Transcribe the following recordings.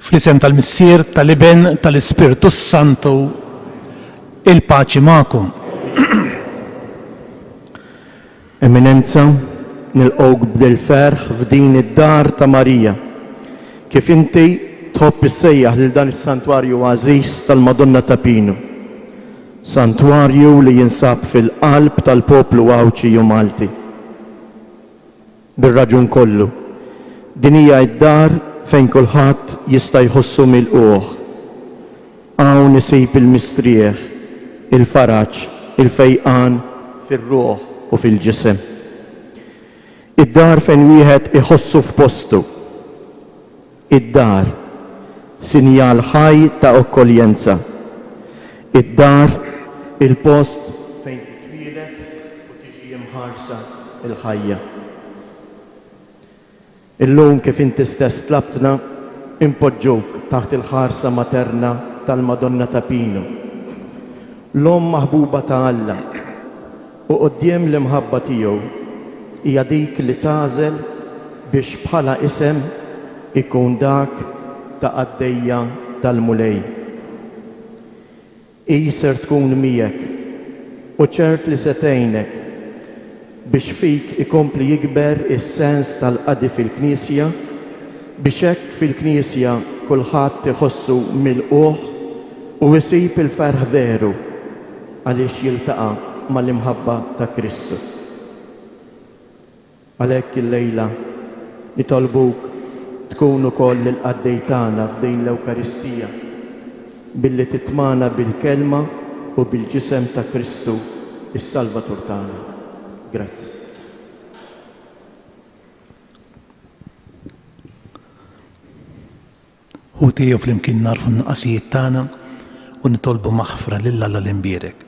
Fl-isem tal-Missier, tal-Iben, tal-Ispirtu Santu, il-paċi magħkom. Eminenza, nilqgħuk b'dil-ferħ f'din id-dar ta' Marija. Kif inti tħobb issejjaħ lil dan is-santwarju għażiż tal-Madonna ta' Pino. Santwarju li jinsab fil-qalb tal-poplu Awċi u Malti. Bir-raġun kollu, din hija d-dar fejn kulħadd jista' jħossu milquh. Hawn isib il-mistrieħ, il-faraġġ, il-fejqan fir-ruħ u fil-ġisem. Id-dar fejn wieħed iħossu f'postu. Id-dar sinjal ħaj ta' okkoljenza. Id-dar il-post fejn titwielet u tiġi mħarsa il-ħajja. Illum kif inti stess tlabtna impoġġuk taħt il-ħarsa materna tal-Madonna ta' Pino. L-om maħbuba ta' Alla u quddiem l-imħabba tiegħu hija dik li tagħżel biex bħala isem ikun dak ta' għaddejja tal-mulej. Iser tkun miegħek u ċert li se tgħinek biex fik ikompli jikber is-sens tal-qadi fil-Knisja, biex hekk fil-Knisja kulħadd iħossu milquh u jsib il-ferħ veru għaliex jiltaqa' mal-imħabba ta' Kristu. Għalhekk illejla nitolbuk tkun ukoll il-qaddej tagħna f'din l-Ewkaristija billi titmana bil-kelma u bil-ġisem ta' Kristu is-Salvatur tagħna. Grazie. Ħutiju fl-imkien narfu n-nuqqasijiet tagħna u nitolbu maħfra lil Alla l-imbierek.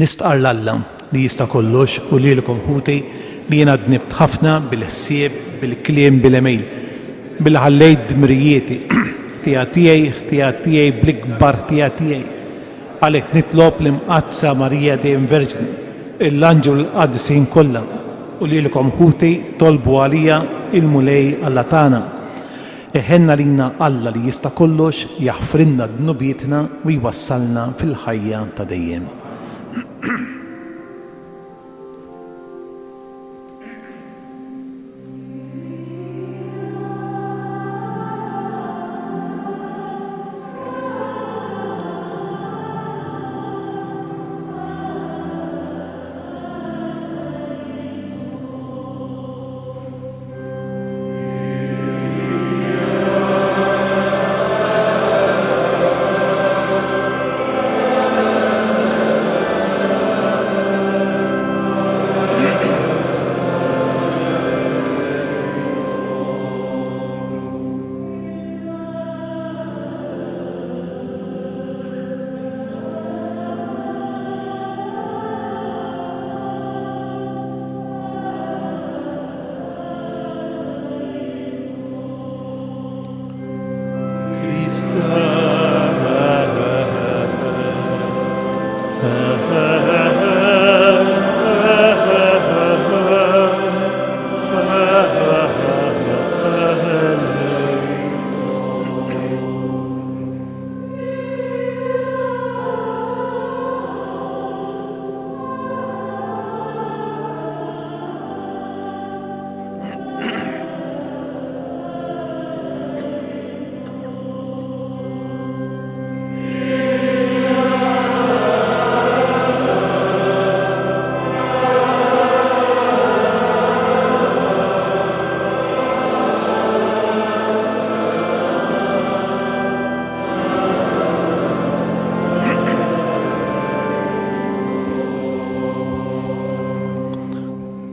Nistqar l-Alla li jista' kollox u lilkom ħuti li jiena dnibt ħafna bil-ħsieb, bil-kliem, bil-email, bil-ħallejt dmirijieti tiegħi bl-ikbar tiegħi. Għalhekk nitlob l-imqazza Marija dejjem Verġni, l-anġu l-qaddisin kollha u lilkom ħuti tolbu għalija il-mulej Alla tagħna. Eħenna lina Alla li jista' kollox jaħfrinna d-nubietna u jwassalna fil-ħajja ta' dejjem.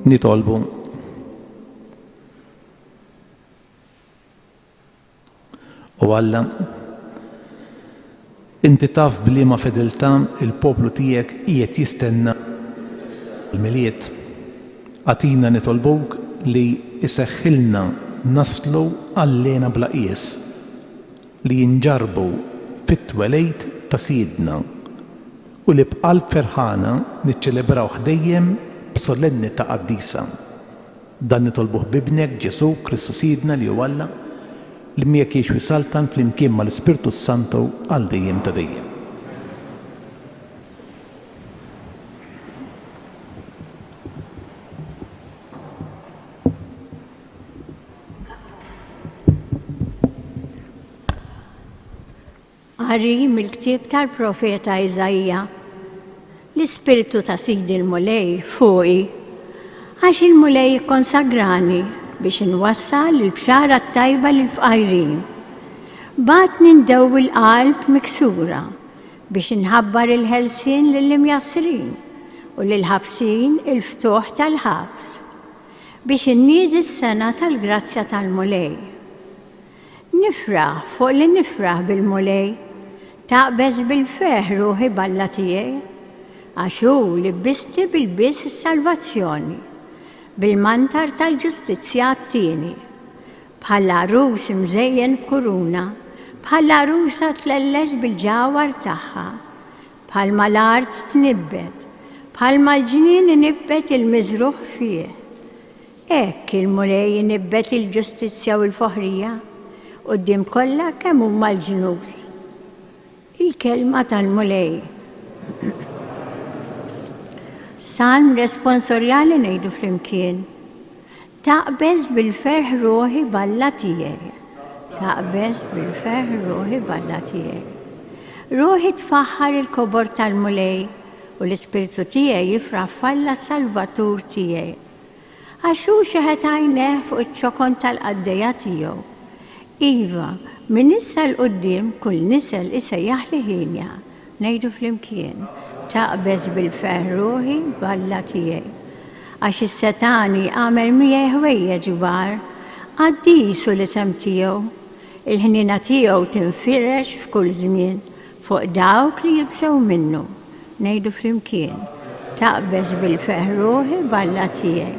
Nitolbu u Alla inti taf bliema fedeltà il-poplu tiegħek qiegħed jistenna l-miliet. Għatina nitolbuk li iseħħilna naslu għallena bla qies li jinġarbu fit-twelejt ta' Siedna u li b'qalb ferħana niċċelebraw ħdejjem b'solennità qaddisa. Dan nitolbuh bibnek Ġesu Kristu Sidna li huwa Alla li miegħek jgħix wisaltan flimkien mal-Ispirtu Santu għal dejjem ta' dejjem. Qari mill-ktieb tal-Profeta Iżajja. L-Ispirtu ta' Sidi l-Mulej fuqi għax il-Mulej konsagrani biex inwassal il-bxara tajba lil-fqajrin. Bat nindew il-qalb miksura biex inħabbar il-ħelsien lill-imjassrin u lill-ħabsin il-ftuħ tal-ħabs biex inniedi s-sena tal-grazzja tal-Mulej. Nifraħ fuq li nifraħ bil-Mulej, taqbeż bil-feħ ruħi balla tiegħi, għax hu li bisti bil-biss is-salvazzjoni, bil-mantar tal-ġustizzja għat-tieni, bħala arus imżejjen b'kuruna, bħala arusa tlellex bil-ġawar tagħha, bħalma l-art tnibbet, bħalma l-ġnien inibbet il-miżruħ fih. Hekk il-Mulej inibbet il-ġustizzja u l-foħrija quddiem kollha kemm huma l-ġnus. Il-kelma tal-Mulej. Salm responsorjali ngħidu flimkien. Taqbeż bil-ferħ ruħi balla tiegħi. Taqbeż bil-ferħ ruħi balla tiegħi. Ruħi tfaħħar il-kobor tal-Mulej u l-Ispirtu tiegħi jifraħ falla Salvatur tiegħi. Għax hu xeħed għajneh fuq iċ-ċokon tal-qaddejja tiegħu. Iva, min issa l-qoddim kull nisel isejjaħ li ħinja, ngħidu flimkien, taqbeż bil-ferħ ruħi balla tiegħi. Għax is-Setani għamel miegħi ħwejjeġ kbar, qaddisu l-isem tiegħu, il-ħnina tiegħu tinfirex f'kull żmien fuq dawk li jibsew minnu, ngħidu flimkien, taqbeż bil-ferħ ruħi balla tiegħi.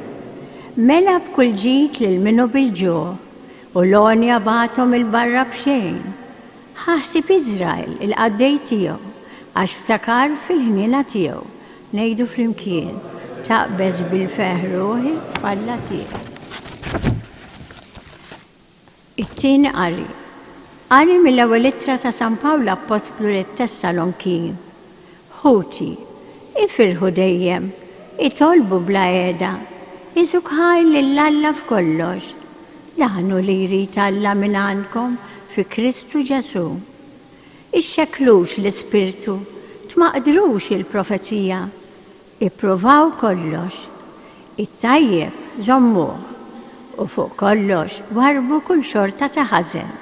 Mela b'kull ġid lil minnu bil-ġuħ, u l-onja batom il-barra bxejn. Ħassib Iżrael il-qaddej tiegħu għax ftakar fil-ħnina tiegħu. Ngħidu flimkien, taqbeż bil-ferħ ruħi balla tiegħu. It-tieni qari. Qari mill-ewwel ittra ta' San Pawlu Apostlu lit-Tessalonkin. Ħuti, ifirħu dejjem, itolbu bla qiegħda, iżukħar lill-Alla f'kollox. Daħnu li jrid Alla minn għandkom fi Kristu Ġesu. Ixxekklux l-Ispirtu, tmaqdrux il-profezija, ippruvaw kollox, it-tajjeb żommuh u fuq kollox warbu kull xorta ta' ħażen.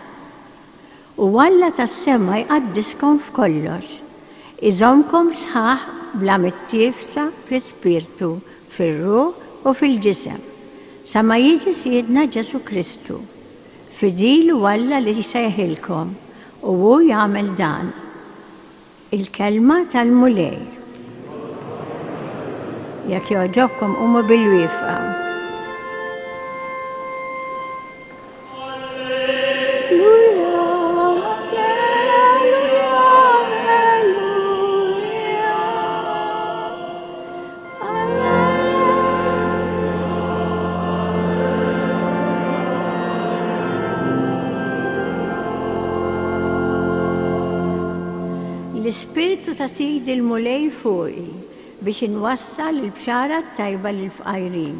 U Alla tas-sema jqaddiskom f'kollox, iżomkom sħaħ bla mittiefsa fl-Ispirtu, fir-ruħ u fil-ġisem. Sa ma jiġi Siedna Ġesu Kristu, fidilu Alla li jsejħilkom u hu jagħmel dan. Il-kelma tal-Mulej. Jekk jogħġobkom qumu bil-wieqfa. L-Ispirtu ta' Sidi l-Mulej fuqi biex inwassal il-bxara tajba lill-fqajrin.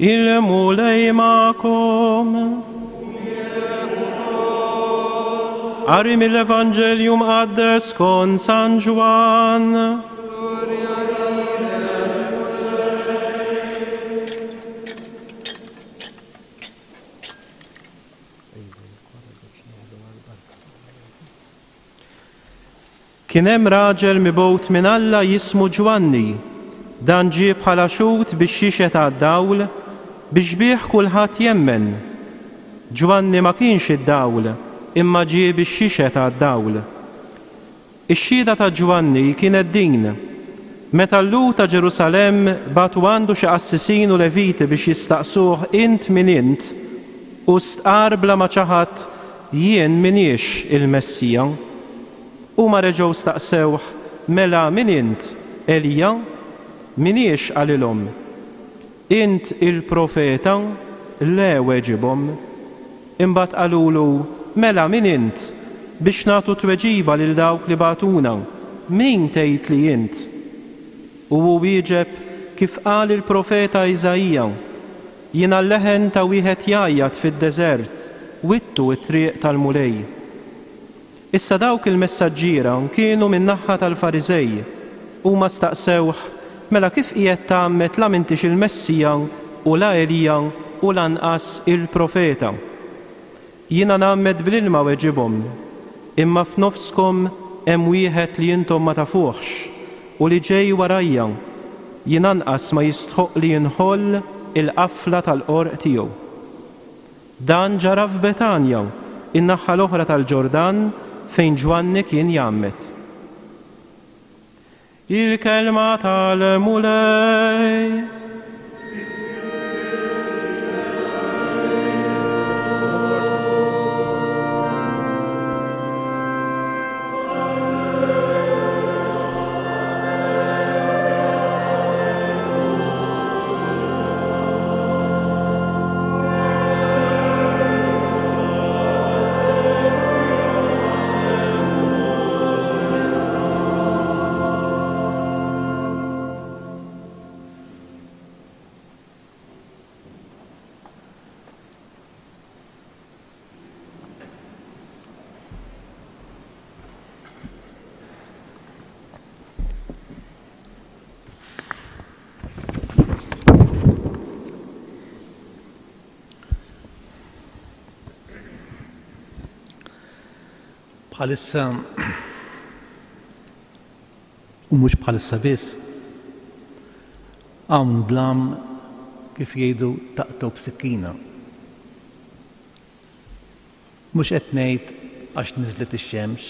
Il-Mulej ma'kom. Qari mill-Evanġeljum qaddes skont San Ġwan. Kien hemm raġel mibgħut minn Alla jismu Ġwanni, dan ġie bħala xut bix-xixet għad-dawl biex bih kulħadd jemmen. Ġwanni ma kienx id-dawl, imma ġie bix-xixet għad-dawl. Ix-xhieda ta' Ġwanni kienet din: meta l-Lut ta' Ġerusalemm batu għandu xi qassisin u leviti biex jistaqsuh int min int, u stqar bla ma ċaħat jien minix il-Messija. Huma reġgħu staqsewh mela min int, Elija? Minix għalilhom int il-profeta? Le weġibhom. Imbagħad qalulu mela min int biex nagħtu tweġiba lil dawk li bagħtuna, min tgħid li int? U hu wieġeb kif qal il-profeta Iżajja: jiena l-leħen ta' wieħed jgħajjad fid-deżert, wittu t-triq tal-mulej. Issa dawk il-messaġġiera kienu min-naħa tal-Fariżej, huma staqsewh mela kif qiegħed tagħmmed la m'intix il-Messija u la Elija u lanqas il-profeta. Jiena nagħmmed bl-ilma weġibhom, imma f'nofskom hemm wieħed li intom ma tafuhx u li ġej warajja, jien anqas ma jistħoq li jinħoll il-qafla tal-qorq tiegħu. Dan ġara f'Betanja, in-naħa l-oħra tal-Ġordan fejn Ġwanni kien jgħammet. Il-kelma tal-mulej. Bħalissa u mhux bħalissa biss hawn dlam kif jgħidu taqtu b'sikkina. Mhux qed ngħid għax niżlet ix-xemx,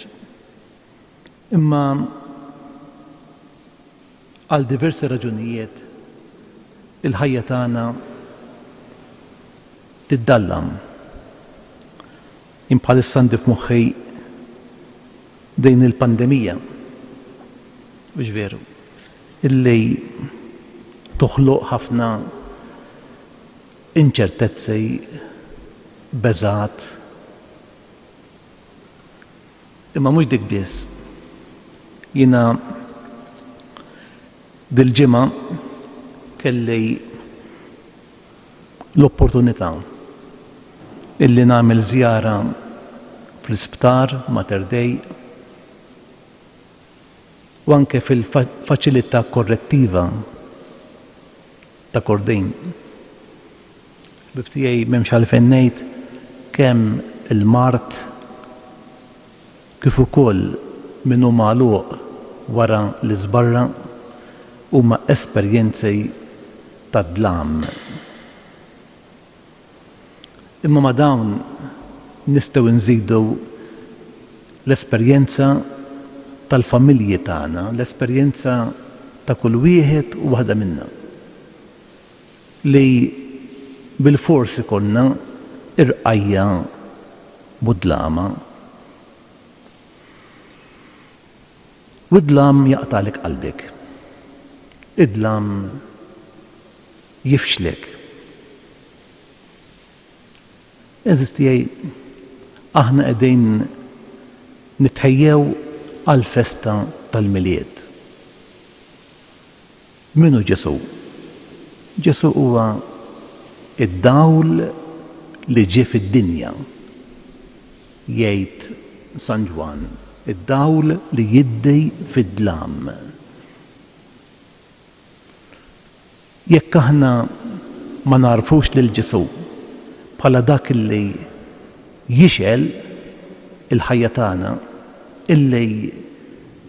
imma għal diversi raġunijiet il-ħajja tagħna tiddallam. Bħalissa għandi f'moħħi dejn il-pandemija, mhux veru, illi toħloq ħafna inċertezzi, beżat, imma mhux dik biss. Jiena dil-ġimgħa kelli l-opportunità illi nagħmel żjara fl-isptar Mater Dei u anke fil-faċilità korrettiva ta' Kordejn. Biftijaj m'hemmx għalfejn ngħid kemm il-mart kif ukoll min hu magħluq wara li żbarra huma esperjenzi ta' dlam. Imma ma' dawn nistgħu nżidu l-esperjenza tal-familji tagħna, l-esperjenza ta' kull wieħed u waħda minnha li bil-forsi konna irqajja mudlama. U d-dlam jaqtalek qalbek. Id-dlam jifxlek. Eżistijaj, aħna qegħdin nitħejjew għal-festa tal-miliet. Minu Ġesu? Ġesu huwa id-dawl li ġie fid-dinja. Jgħid San Ġwan, id-dawl li jiddej fid-dlam. Jekk aħna ma narfux lil Ġesu bħala dak li jixel il-ħajja tagħna, illi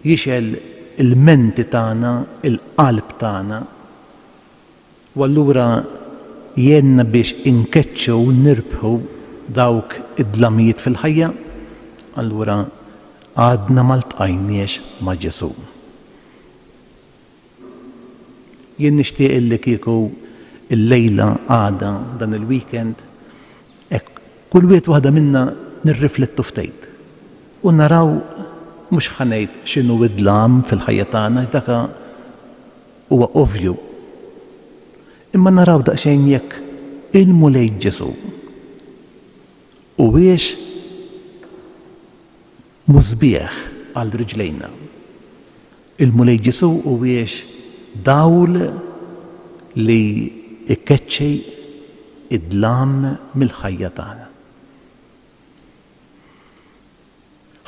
jixel il-menti tagħna, il-qalb tagħna. U allura jenna biex inkeċċu u nirbħu dawk id-dlamijiet fil-ħajja, allura għadna ma ltqajniex ma' Ġesu. Jien nixtieq li kieku il-lejla għada dan il-weekend kull wieħed waħda minna nirriflettu ftit u naraw mhux ħanejt x'inhu id-dlam fil-ħajja tagħna daka huwa ovvju. Imma naraw daqsxejn jekk ilmu lejn Ġesu u wiex mużbieħ għal riġlejna. Ilmu lejn Ġesu u wiex dawl li ikkeċċej id-dlam mill-ħajja tagħna.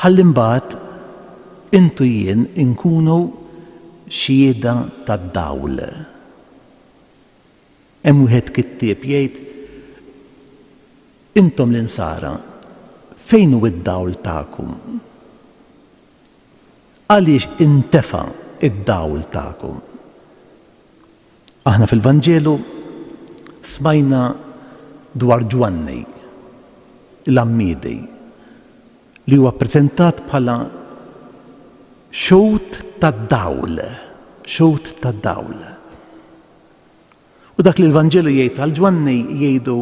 Ħalli mbagħad intu jien inkunu xhieda tad-dawl. Hemm wieħed kittieb jgħid intom l-insara fejn hu id-dawl tagħkom? Għaliex intefa' id-dawl tagħkom? Aħna fil-Vanġelu smajna dwar Ġwanni l-Ammidi li huwa ppreżentat bħala xowt tad-dawl, xowt tad-dawl. U dak li l-Vanġelu jgħid għal Ġwanni jgħidu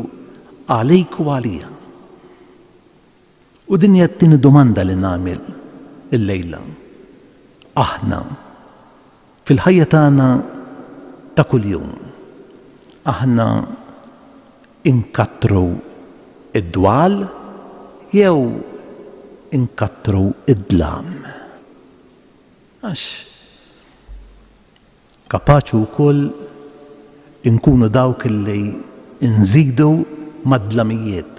għalik u għalija. U din hija t-tieni domanda li nagħmel illejla. Aħna fil-ħajja tagħna ta' kuljum aħna inkattru id-dwal jew inkattru id-dlam. Għax kapaċi wkoll inkunu dawk li nżidu mad-dlamijiet.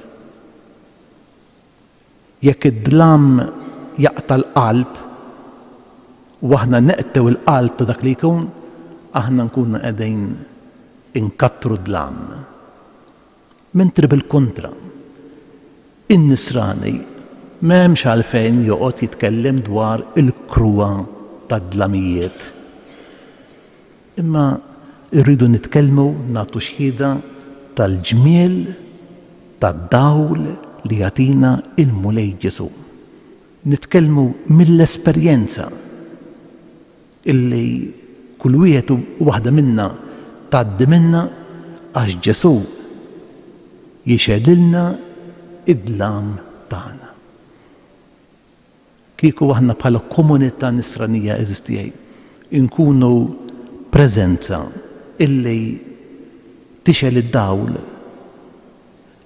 Jekk id-dlam jaqta' l-qalb u aħna neqtew il-qalb ta' dak li jkun, aħna nkunu qegħdin inkattru d-dlam. Mentri bil-kontra, in-nisrani m'hemmx għalfejn joqgħod jitkellem dwar il-kruwa tad-dlamijiet. Imma rridu nitkellmu nagħtu xhieda tal-ġmiel tad-dawl li jagħtina ilmu lejn Ġesu. Nitkellmu mill-esperjenza illi kull wieħed u waħda minna tgħaddi minna għax Ġesu jixelilna id-dlam tagħna. Kieku aħna bħala komunità nisranija eżistijaj inkunu preżenza illi tixel id-dawl,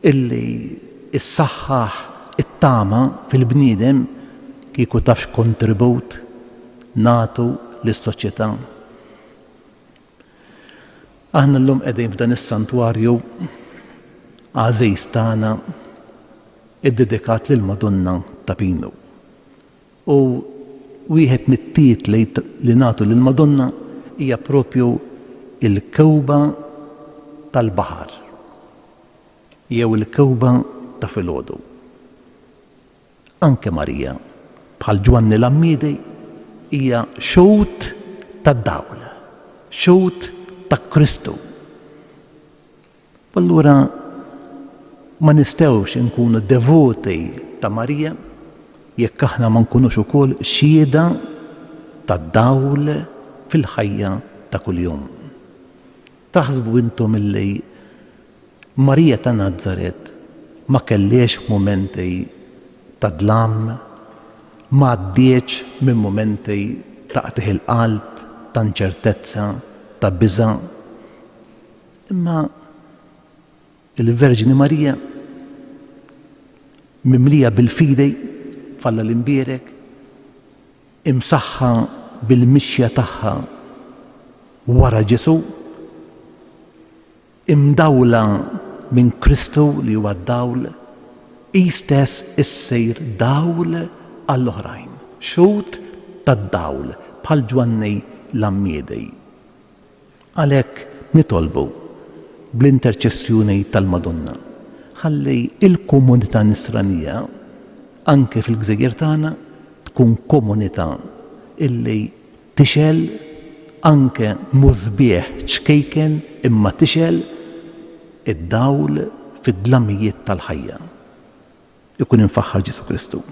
illi issaħħaħ it-tama fil-bniedem, kieku tafx kontribut nagħtu lis-soċjetà. Aħna llum qegħdin f'dan is-santwarju għażejs tagħna iddedikat lil Madonna ta' Pino. U wieħed mit-tiet li nagħtu lil Madonna hija propju il-kewba tal-baħar jew il-kewba ta' filgħodu. Anke Marija bħal Ġwanni l-Ammidi hija xowt tad-dawl, xowt ta' Kristu. Allura ma nistgħux inkunu devoti ta' Marija jekk aħna ma nkunux ukoll xhieda tad-dawl fil-ħajja ta' kuljum. Taħsbu intom illi Marija ta' Nażaret ma kellix momenti ta' dlam, ma għaddiex minn momenti ta' qtieħ il-qalb, ta' inċertezza, ta' biża'. Imma il-Verġini Marija mimlija bil-fidej falla l-imbierek, imsaħħa bil-mixja tagħha wara Ġesu, imdawla minn Kristu li huwa d-dawl, hi stess issejr dawl għall-oħrajn, xut tad-dawl bħal Ġwanni l-Ammidi. Għalhekk nitolbu bl-interċessjoni tal-Madonna ħalli il-komunità nisranija anke fil-Gżejjer tagħna tkun komunità illi tixel anke mużbieħ ċkejken imma tixel id-dawl fid-dlamijiet tal-ħajja. Ikun infaħħar Ġesu Kristu.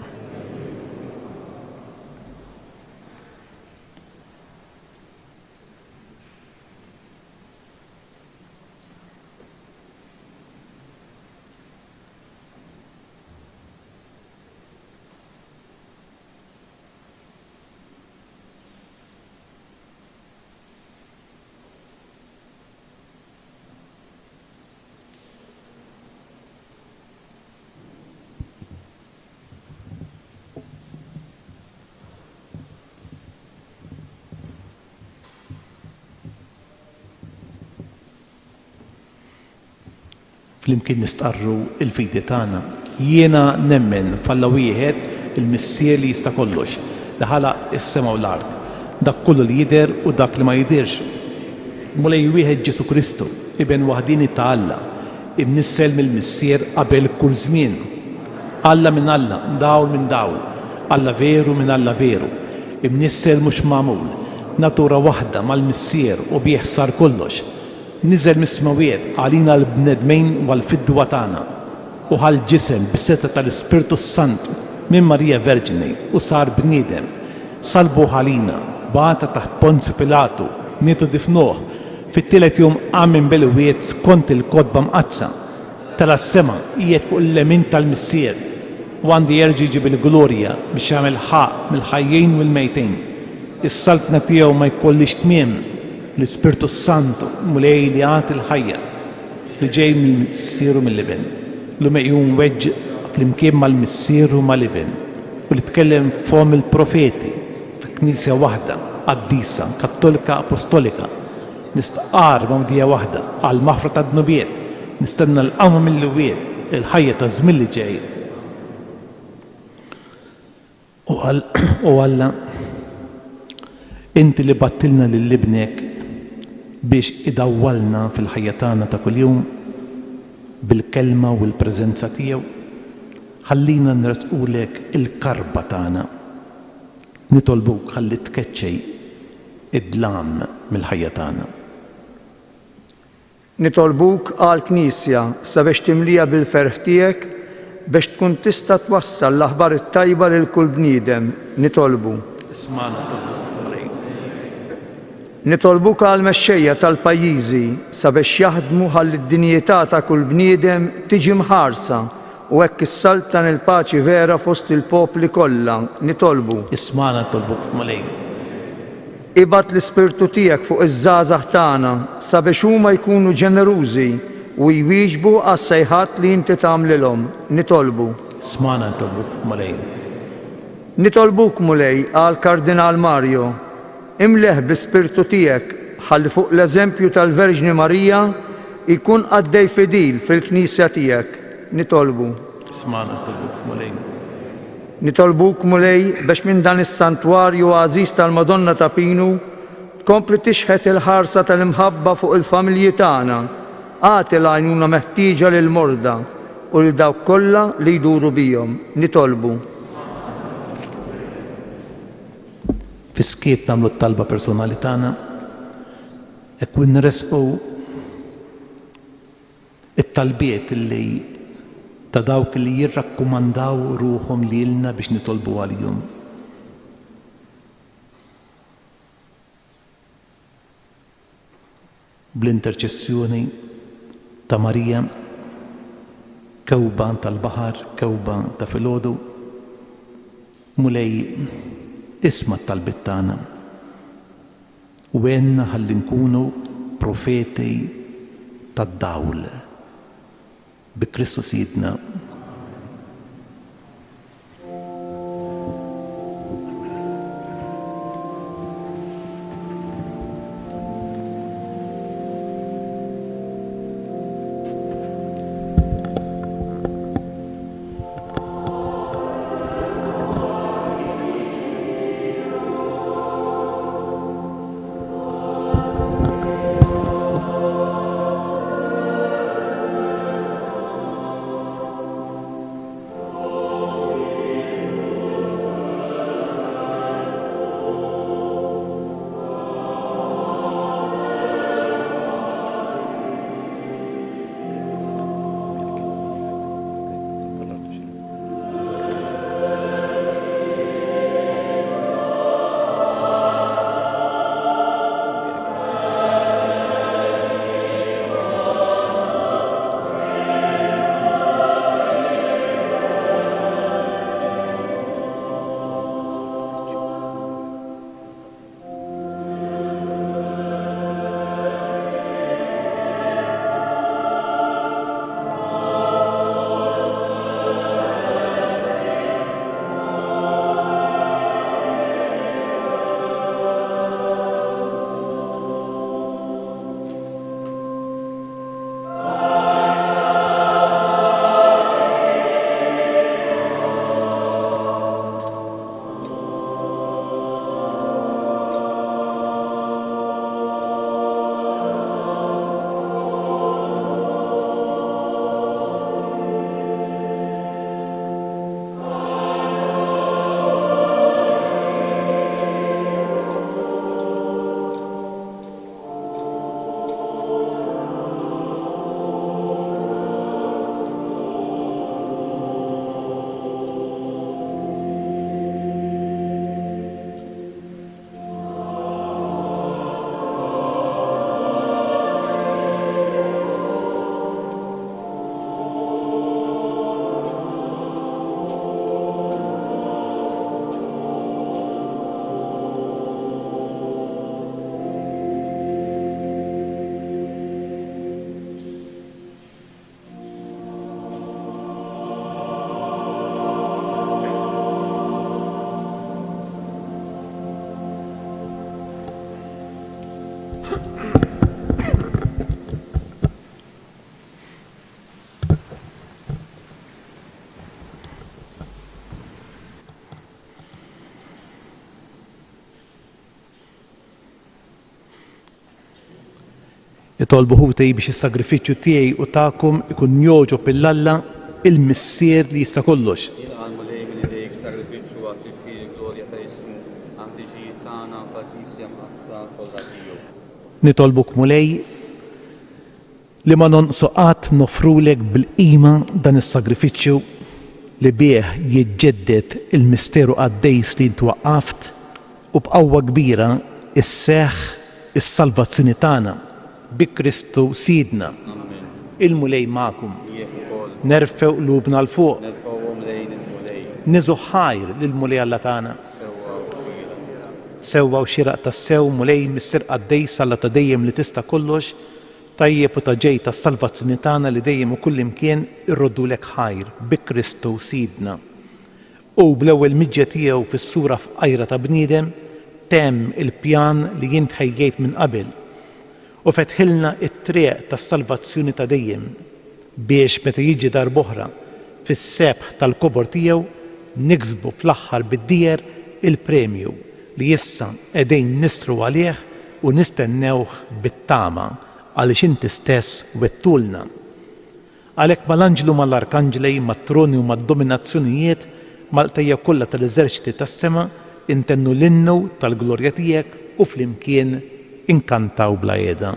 Flimkien nistqarru il-fidi tagħna. Jiena nemmen falla wieħed il-missier li jista' kollox, li ħalaq is-sema u l-ard. Dak kollu li jidher u dak li ma jidhirx. Mulej wieħed Ġesu Kristu, ibn waħdini ta' Alla, imnissel mill-missier qabel kull żmien. Alla minn Alla, dawl minn dawl, Alla veru minn Alla veru, imnissel mhux magħmul, natura waħda mal-missier u bih sar kollox. Niżel mis-smawiet għalina l-bnedmejn wal-fidwa tagħna u ħal-ġisem bis-seta tal-Ispirtu Sant minn Marija Verġini u sar bniedem. Salbu ħalina, bata taħt Ponzju Pilatu, nietu difnuh, fit-tielet jum għammin bil-wiet skont il-kodba mqazza. Tala s-sema qiegħed fuq il-lemin tal-missier u għandi jerġi ġib il-glorja biex jagħmel ħaq mill-ħajjejn u l-mejtejn. Is-saltna tiegħu ma jkollix tmiem. L-Ispirtu Santu mulej li għati l-ħajja li ġej mill-missieru mill-liben. L-meqjum weġġ fl-imkien mal-missieru mal-liben u li tkellem fom il-profeti fi knisja waħda, qaddisa, kattolika, apostolika. Nistaqar b'mdija waħda għal maħfra ta' dnubiet, nistenna l-qawma mill-wiet, il-ħajja ta' żmien li ġej. U Alla, inti li battilna lill-libnek biex idawwalna fil-ħajja tagħna ta' kuljum bil-kelma u l-preżenza tiegħu, ħallina nresqulek il-karba tagħna. Nitolbuk ħalli tkeċċej id-dlam mill-ħajja tagħna. Nitolbuk għall-Knisja sabiex timlija bil-ferħ tiegħek biex tkun tista' twassal l-aħbar it-tajba lil kull bniedem. Nitolbu. Ismana Nitolbuk għall-mexxejja tal-pajjiżi sabiex jaħdmu ħalli d-dinjità ta' kull bniedem tiġi mħarsa u hekk issaltan il-paċi vera fost il-popli kollha. Nitolbu. Ismana tolbuk mulej. Ibad l-Ispirtu tiegħek fuq iż-żgħażagħ tagħna sabiex huma jkunu ġenerużi u jwieġbu għas-sejħat li inti tagħmlilhom. Nitolbu. Ismana tolbuk mulej. Nitolbuk mulej għall-Kardinal Mario. Imleħ bl-Ispirtu tiegħek ħalli fuq l-eżempju tal-Verġni Marija jkun għaddej fidil fil-Knisja tiegħek. Nitolbu. Ismana tolbuk mulej. Nitolbuk mulej biex minn dan is-santwarju għażiż tal-Madonna ta' Pinu tkompli tixħet il-ħarsa tal-imħabba fuq il-familji tagħna. Għati l-għajnuna meħtieġa lil morda u lil dawk kollha li jduru bihom. Nitolbu. Fiskiet nagħmlu t-talba personali tagħna hekk nresqu it-talbiet li ta' dawk li jirrakkumandaw ruhom lilna biex nitolbu għalihom. Bl-interċessjoni ta' Marija, kewba tal-baħar, kewba ta' filgħodu, mulej isma' t-talbiet tagħna u għenna ħalli nkunu profeti tad-dawl bi Kristu Sidna. Nitolbu ħutej biex is-sagrifiċċju tiegħi u tagħkom ikun joġob il-Alla il-missier li jista' kollox. Jilqan mulej minn idejk sagrifiċċju għat tifħir glorja ta' ismu għandi ġijiet tagħna f'Knisja maqsa kollha tiegħu. Nitolbuk mulej li ma nonqsu qatt nofrulek bil-qima dan is-sagrifiċċju li bih jiġġedded il-misteru għaddejs li ntwaqqaft u b'qawwa kbira isseħħ is-salvazzjoni tagħna bi Kristu Sidna. Il-mulej magħkom. Nerfew qlubna l fuq. Nerfgħuhom lejn il-mulej. Niżu ħajr lill-mulej Alla tagħna. Sewwa u xieraq tas-sew mulej missier qaddejs Alla ta' dejjem li tista' kollox, tajjeb u ta' ġej tas-salvazzjoni tagħna li dejjem u kull imkien irroddulek ħajr bi Kristu Sidna. U bl-ewwel miġġa tiegħu fis-sura f'qajra ta' bniedem temm il-pjan li jien tħejjejt minn qabel u fetħilna it-triq tas-salvazzjoni ta' dejjem biex meta jiġi darb'oħra fis-sebħ tal-kobor tiegħu niksbu fl-aħħar bid-dier il-premju li issa qegħdin nisru għalih u nistennewh bit-tama għaliex inti stess wettulna. Għalhekk mal-anġlu mal-arkanġlej, mat-troni u mad-dominazzjonijiet mal-qtejja kollha tal-eżerċiti tas-sema intennu l-innu tal-glorja tiegħek u flimkien inkantaw bla qiegħda.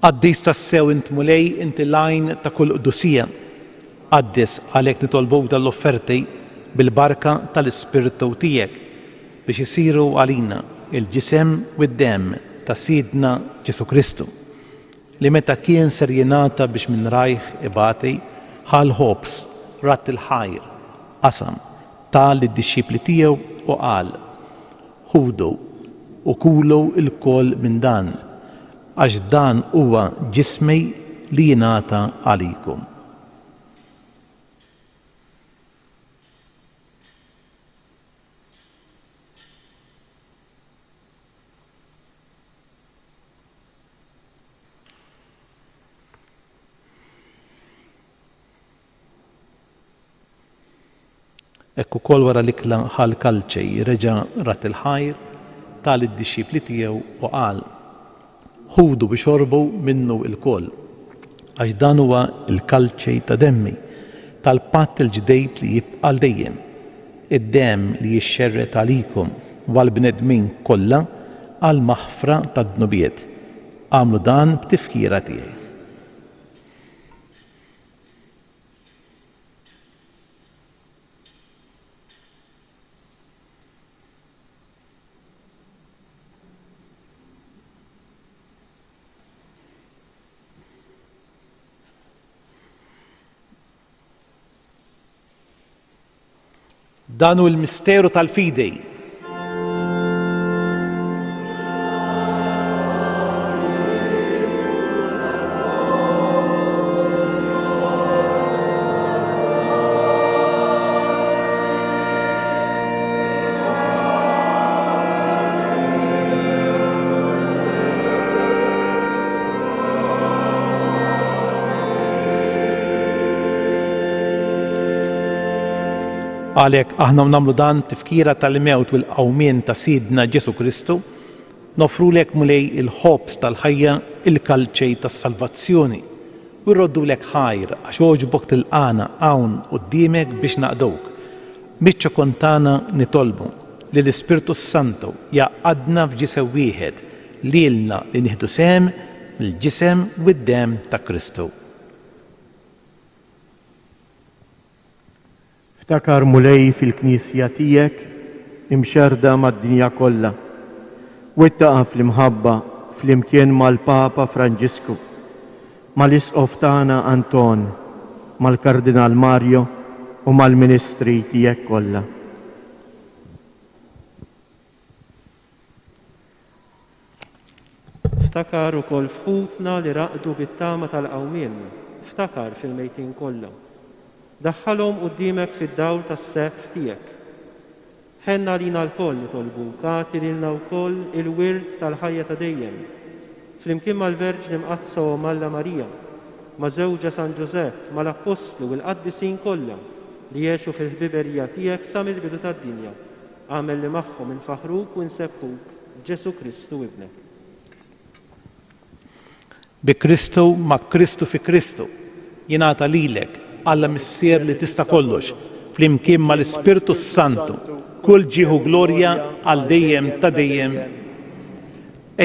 Qaddis tas-sew int mulej inti lajn ta' kull qdusija. Qaddis għalhekk nitolbuk dal-offerti bil-barka tal-Ispirtu tiegħek biex isiru għalina il-ġisem u d-demm ta' Sidna Ġesu Kristu li meta kien ser jingħata biex minn rajh ibati ħal ħobs rat il-ħajr qasam tal id-dixxipli tiegħu u qal ħudu u kulu l-koll minn dan għax dan huwa ġismi li jingħata għalikom. Ekku kol wara l-ikla ħal kalċej reġa' rat il-ħajr tal id-dixxipli tiegħu u qal ħudu biex xorbu minnu il-koll għax dan huwa il-kalċej ta' demmi tal-patt il-ġdejt li jibqa' dejjem id-demm li jixxerret għalikom għall-bnedmin kollha għal maħfra tad-dnubiet. Għamlu dan b'tifkira tiegħi. Dan hu l-misteru tal-fidej. Għalhekk aħna nagħmlu dan tifkira tal-mewt u l-qawmien ta' Sidna Ġesu Kristu, nofrulek mulej il-ħobs tal-ħajja il-kalċej tas-salvazzjoni u rroddulek ħajr għax oġbok tilqana hawn quddiemek biex naqdowk. Miċċa kontana nitolbu li l-Ispirtu Santu jaqadna f'ġisem wieħed lilna li nieħdu sehem mill-ġisem u d-demm ta' Kristu. Ftakar mulej fil-Knisja tiegħek imxerda mad-dinja kollha. Wittaqa fl-imħabba fl-imkien mal-Papa Franġisku, mal-Isqof tagħna Anton, mal-Kardinal Mario u mal-Ministri tiegħek kollha. Ftakar ukoll fħutna li raqdu bit-tama tal-qawmien, ftakar fil-mejtin kollha. Daħħalhom quddiemek fid-dawl tas-seħħ tiegħek. Ħenna lina l-koll nitolbu, kati lilna wkoll il-wirt tal-ħajja ta' dejjem. Flimkien mal-Verġni Mqazza u Malla Marija, ma' żewġa San Ġusepp, mal-Apostlu u l-Qaddisin kollha li jgħixu fil-ħbiberija tiegħek sa mill-bidu tad-dinja. Għamel li magħhom infaħruk u nsebbħuk Ġesu Kristu ibnek. Bi Kristu ma' Kristu fi Kristu jingħata lilek Alla missier li tista' kollox flimkien mal-Ispirtu Santu kull ġieħu glorja għal dejjem ta' dejjem.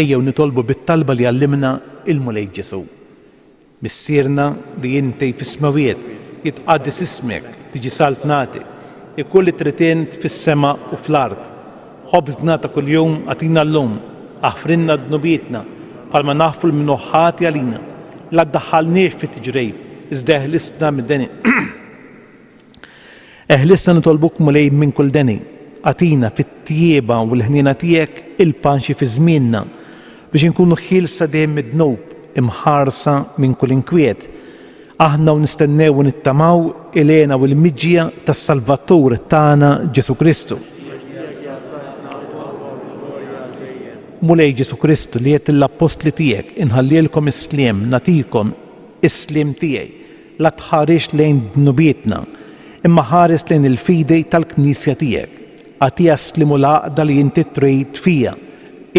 Ejjew nitolbu bit-talba li għallimna il-mulej Ġesu. Missierna li intej fis-smawiet jitqaddis ismek, tiġi saltnati, ikull li tritint fis-sema u fl-ard. Ħobżna ta' kuljum għatina llum, aħfrinna dnubietna bħalma naħfu l-minoħħati għalina, la ddaħħalniex fit-tiġrejb, iżda eħlisna mid-deni. Eħlisna nitolbuk mulej minn kull deni, għatina fit-tjieba u l-ħnina tiegħek il-panxi fi żmienna biex inkunu ħielsa dejjem mid-dnub, imħarsa minn kull inkwiet. Aħna u nistennew u nittamaw ilena u l-miġġija tas-Salvatur tagħna Ġesu Kristu. Mulej Ġesu Kristu li qed l-Apostli tiegħek inħallilkom is-sliem, natikom is-sliem tiegħi, la tħarix lejn dnubietna, imma ħares lejn il-fidej tal-Knisja tiegħek. Għatija slimu l-għaqda li inti trid fija,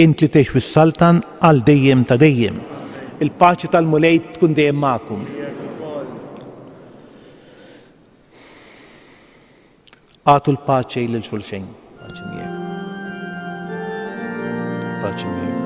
int li tgħix fis-Saltan għal dejjem ta' dejjem. Il-paċi tal-mulej tkun dejjem magħkom. Għatu l-paċi lil xulxejn. Paċi miegħek. Paċi miegħek.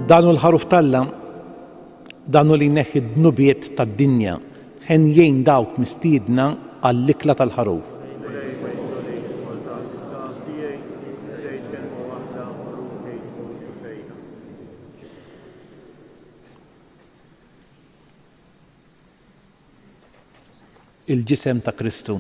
Danu l-ħaruf talla, danu li neħi d-nubiet tad-dinja, ħen jgħin dawk mistiedna għall-ikla tal-ħaruf. Il-ġisem ta' Kristu.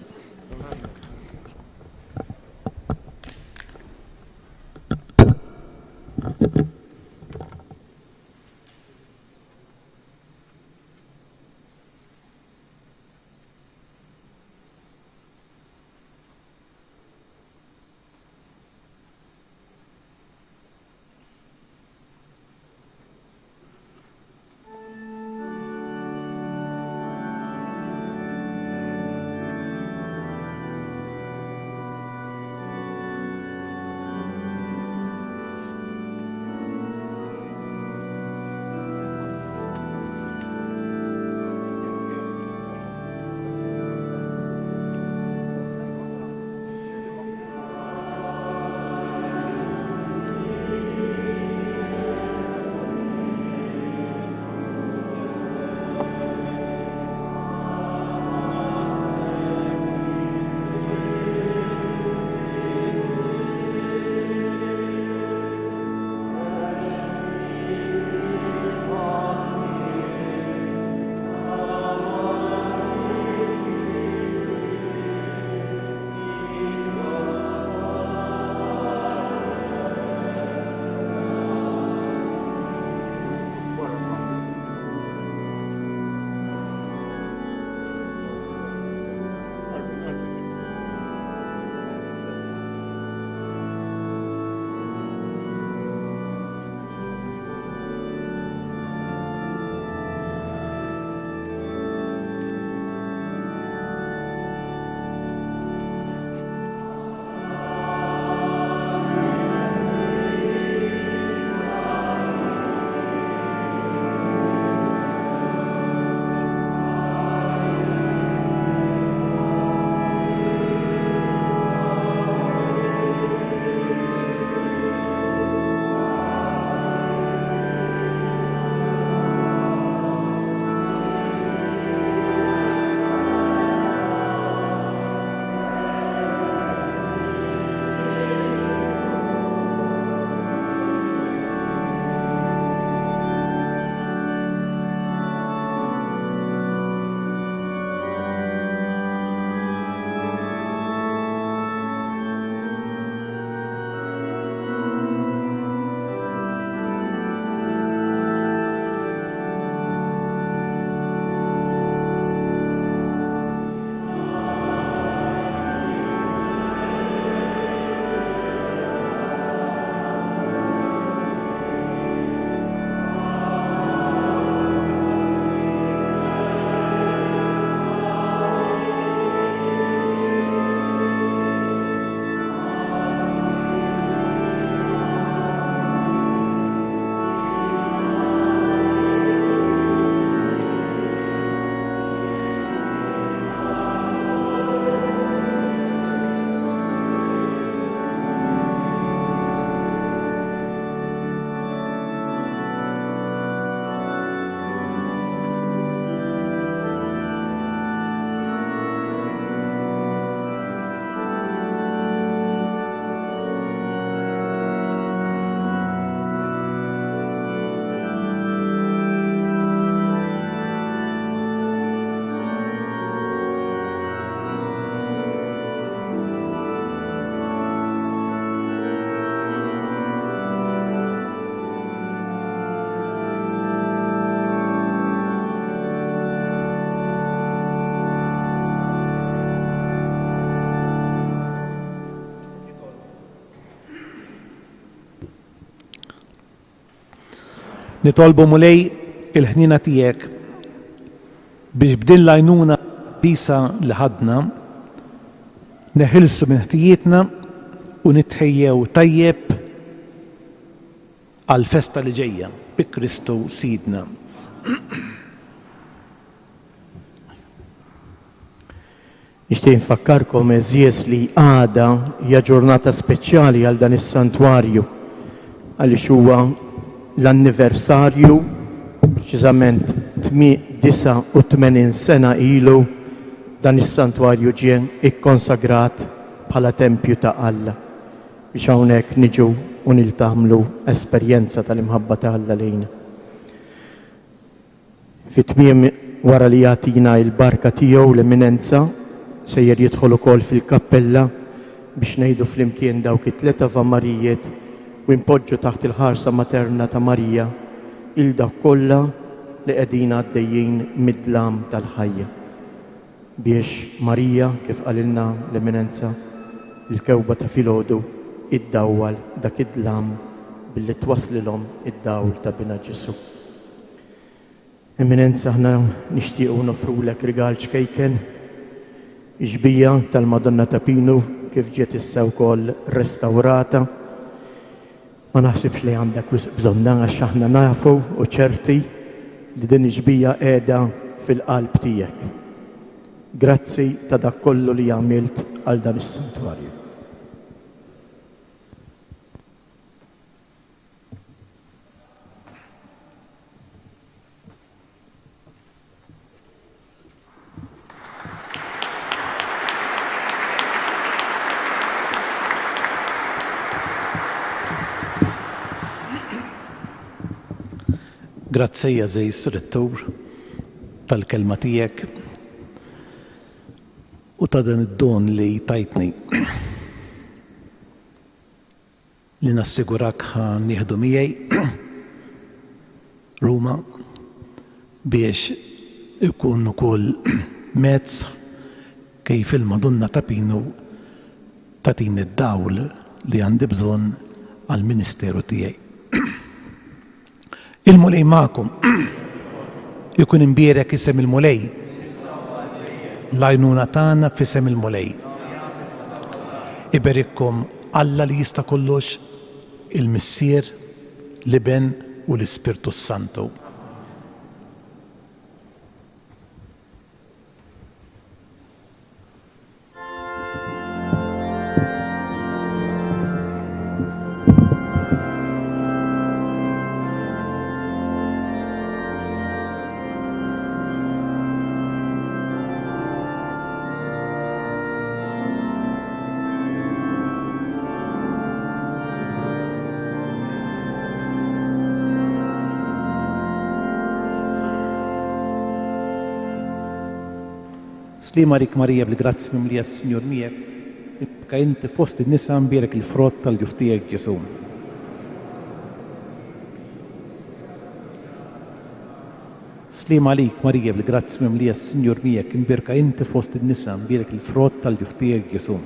nitolbu mulej il-ħnina tiegħek biex b'din l-għajnuna disa li ħadna neħilsu minn ħtijietna u nitħejjew tajjeb għal festa li ġejja bi Kristu Sidna. Nixtieq nfakkarkom eżies li għada hija ġurnata speċjali għal dan is-santwarju għaliex huwa l-anniversarju preċiżament 89 sena ilu dan is-santwarju ġie ikkonsagrat bħala tempju ta' Alla biex hawnhekk niġu u niltaħmlu esperjenza tal-imħabba ta' Alla lejna. Fit-tmiem wara li jagħtina l-barka tiegħu l-eminenza sejjer jidħol ukoll fil-kappella biex ngħidu flimkien dawk it-tliet avamarijiet u npoġġu taħt il-ħarsa materna ta' Marija il dawk kollha li qegħdin għaddejjin mid-dlam tal-ħajja biex Marija kif qalilna l-eminenza il-kewba ta' filgħodu iddawwal dak id-dlam billi twaslilhom id-dawl ta' bina Ġesu. Eminenza aħna nixtiequ nofrulek rigal ċkejken iġbija tal-Madonna ta' Pinu kif ġiet issa wkoll restawrata. Ma naħsibx li għandek bżonna għax aħna nafu u ċerti li din iġbija qiegħda fil-qalb tiegħek. Grazzi ta' dak kollu li għamilt għal dan is-santwarju. Grazzija Żejs Rettur tal-kelma tiegħek u ta' dan id-don li tajtni li nassigurak ħan nieħdu miegħi Ruma biex ikun ukoll mezz kif il-Madonna ta' Pinu tagħtini d-dawl li għandi bżonn għall-Ministeru tiegħi. Il-mulej ma'kom ikun imbierek isem il-mulej l-għajnuna tagħna f'isem il-mulej. Iberikkom Alla li jista' kollox, il-Missier, l-Iben u l-Ispirtu Santu. Slima rik Marija bil-grazzi mimlija s-Sinjur miegħek, ibqa' inti fost in-nisa mbierek il-frott tal-ġuf tiegħek Ġesu. Slima lik Marija bil-grazzi mimlija s-Sinjur miegħek, imbierka inti fost in-nisa mbierek il-frott tal-ġuf tiegħek Ġesu.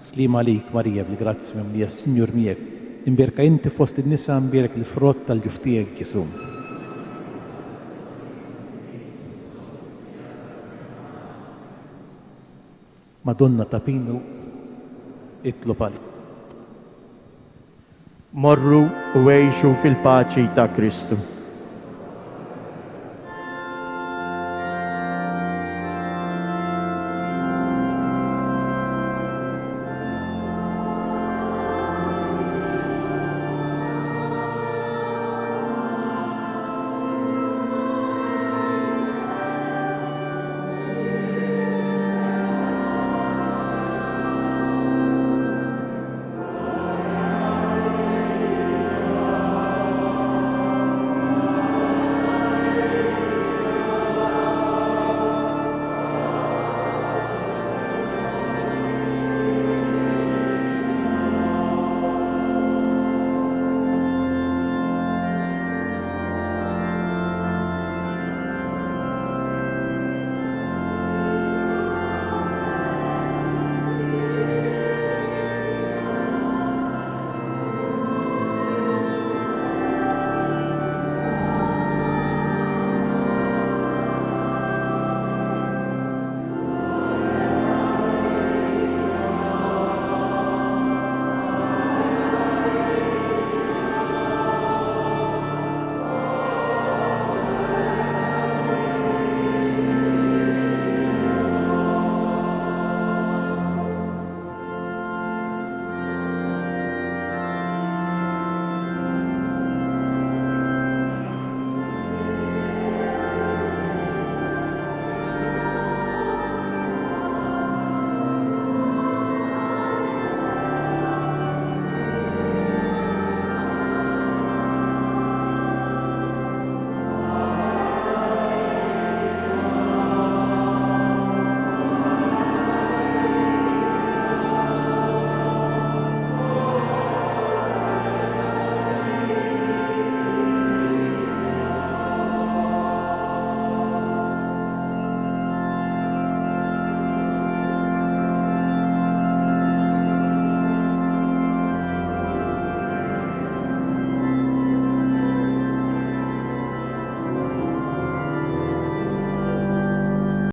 Slima lik Marija bil-grazzi mimlija s-Sinjur miegħek, imbierka inti fost in-nisa mbierek il-frott tal-ġuf tiegħek Ġesu. Madonna ta' Pinu, itlob għal. Morru u għejxu fil-paċi ta' Kristu.